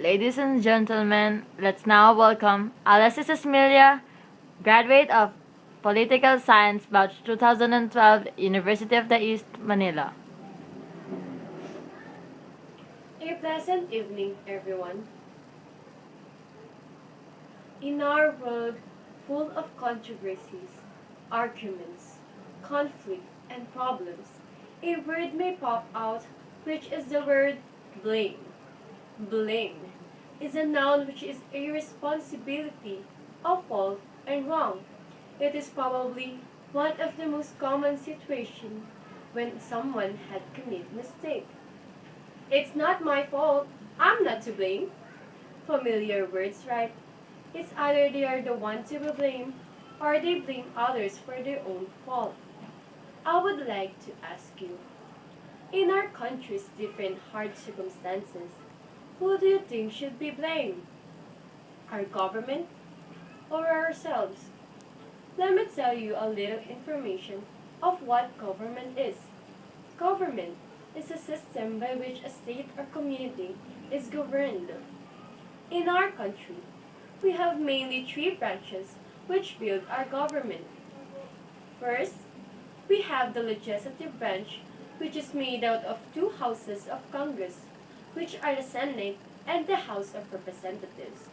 Ladies and gentlemen, let's now welcome Allecis Esmilla, graduate of Political Science Batch 2012, University of the East, Manila. A pleasant evening, everyone. In our world full of controversies, arguments, conflict, and problems, a word may pop out, which is the word blame. Blame is a noun which is a responsibility of fault and wrong. It is probably one of the most common situations when someone had committed mistake. It's not my fault. I'm not to blame. Familiar words, right? It's either they are the one to be blamed or they blame others for their own fault. I would like to ask you, in our country's different hard circumstances, who do you think should be blamed? Our government or ourselves? Let me tell you a little information of what government is. Government is a system by which a state or community is governed. In our country, we have mainly three branches which build our government. First, we have the legislative branch, which is made out of two houses of Congress, which are the Senate and the House of Representatives.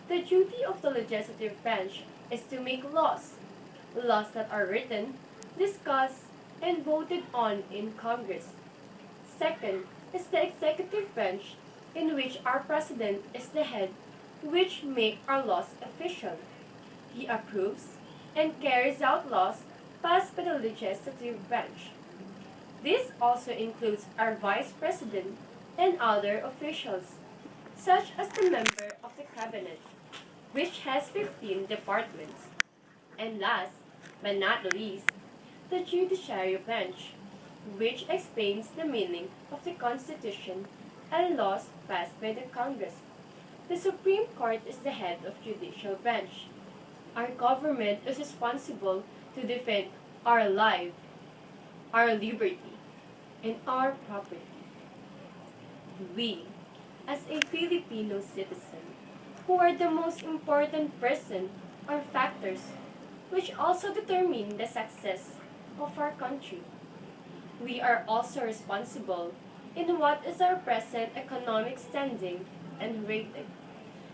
The duty of the legislative branch is to make laws that are written, discussed, and voted on in Congress. Second is the executive branch, in which our president is the head, which make our laws official. He approves and carries out laws passed by the legislative branch. This also includes our vice president and other officials, such as the member of the cabinet, which has 15 departments. And last but not least, the judiciary branch, which explains the meaning of the Constitution and laws passed by the Congress. The Supreme Court is the head of judicial branch. Our government is responsible to defend our life, our liberty, and our property. We, as a Filipino citizen, who are the most important person or factors which also determine the success of our country. We are also responsible in what is our present economic standing and rating.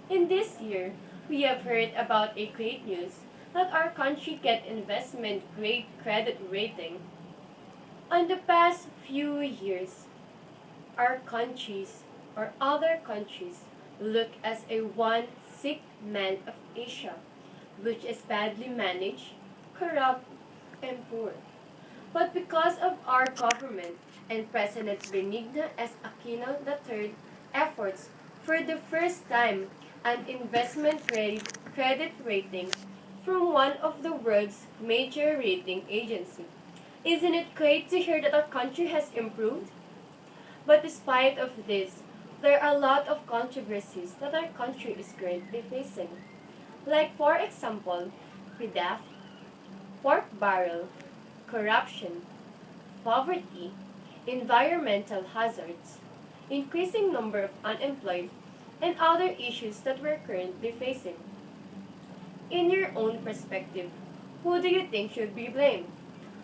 In this year, we have heard about a great news that our country get investment grade credit rating. In the past few years, our countries or other countries look as a one sick man of Asia, which is badly managed, corrupt, and poor. But because of our government and President Benigno S. Aquino III efforts, for the first time, an investment credit rating from one of the world's major rating agencies. Isn't it great to hear that our country has improved? But despite of this, there are a lot of controversies that our country is currently facing. Like for example, PDAF, pork barrel, corruption, poverty, environmental hazards, increasing number of unemployed, and other issues that we're currently facing. In your own perspective, who do you think should be blamed?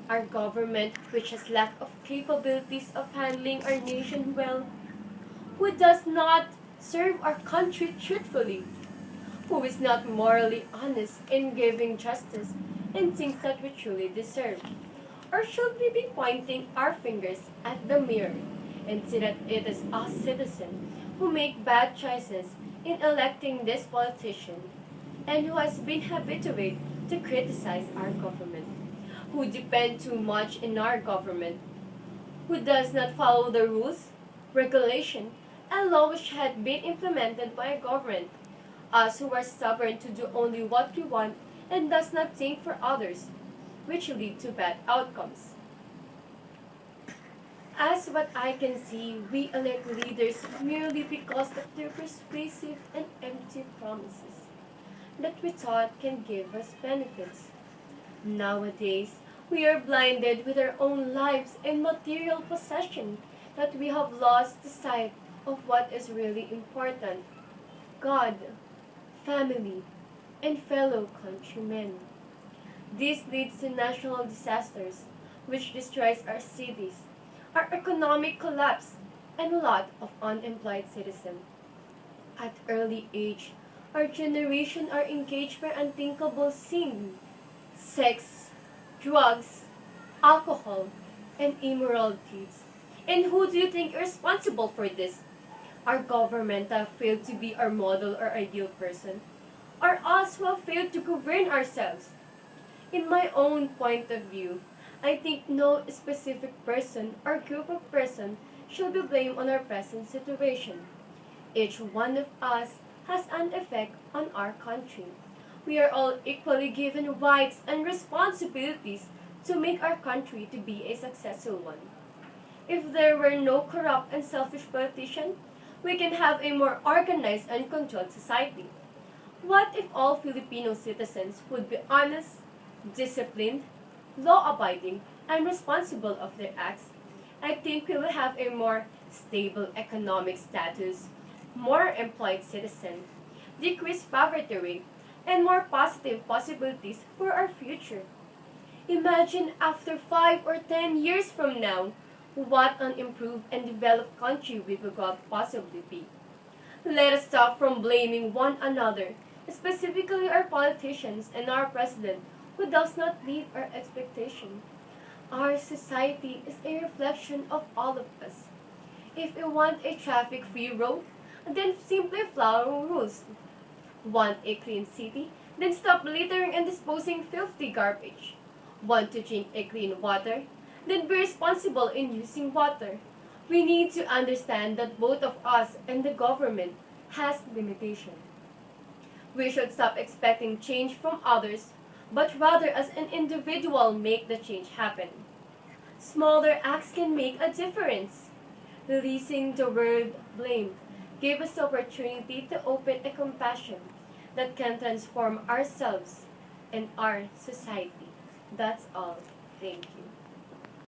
Our government, which has lack of capabilities of handling our nation well, who does not serve our country truthfully, who is not morally honest in giving justice and things that we truly deserve? Or should we be pointing our fingers at the mirror and see that it is us citizens who make bad choices in electing this politician and who has been habituated to criticize our government, who depend too much in our government, who does not follow the rules, regulation, and law which had been implemented by a government, us who are stubborn to do only what we want and does not think for others, which lead to bad outcomes. As what I can see, we elect leaders merely because of their persuasive and empty promises that we thought can give us benefits. Nowadays, we are blinded with our own lives and material possession that we have lost the sight of what is really important. God, family, and fellow countrymen. This leads to national disasters, which destroys our cities, our economic collapse, and a lot of unemployed citizens. At early age, our generation are engaged by unthinkable sin, sex, drugs, alcohol, and immoral deeds. And who do you think is responsible for this? Our government have failed to be our model or ideal person, or us who have failed to govern ourselves? In my own point of view, I think no specific person or group of persons should be blamed on our present situation. Each one of us has an effect on our country. We are all equally given rights and responsibilities to make our country to be a successful one. If there were no corrupt and selfish politicians, we can have a more organized and controlled society. What if all Filipino citizens would be honest, disciplined, law-abiding, and responsible of their acts? I think we will have a more stable economic status, more employed citizens, decreased poverty rate, and more positive possibilities for our future. Imagine after 5 or 10 years from now, what an improved and developed country we will possibly be. Let us stop from blaming one another, specifically our politicians and our president, who does not meet our expectation. Our society is a reflection of all of us. If we want a traffic-free road, then simply follow rules. Want a clean city? Then stop littering and disposing filthy garbage. Want to drink a clean water? Then be responsible in using water. We need to understand that both of us and the government has limitation. We should stop expecting change from others, but rather as an individual make the change happen. Smaller acts can make a difference. Releasing the word blame give us the opportunity to open a compassion that can transform ourselves and our society. That's all. Thank you.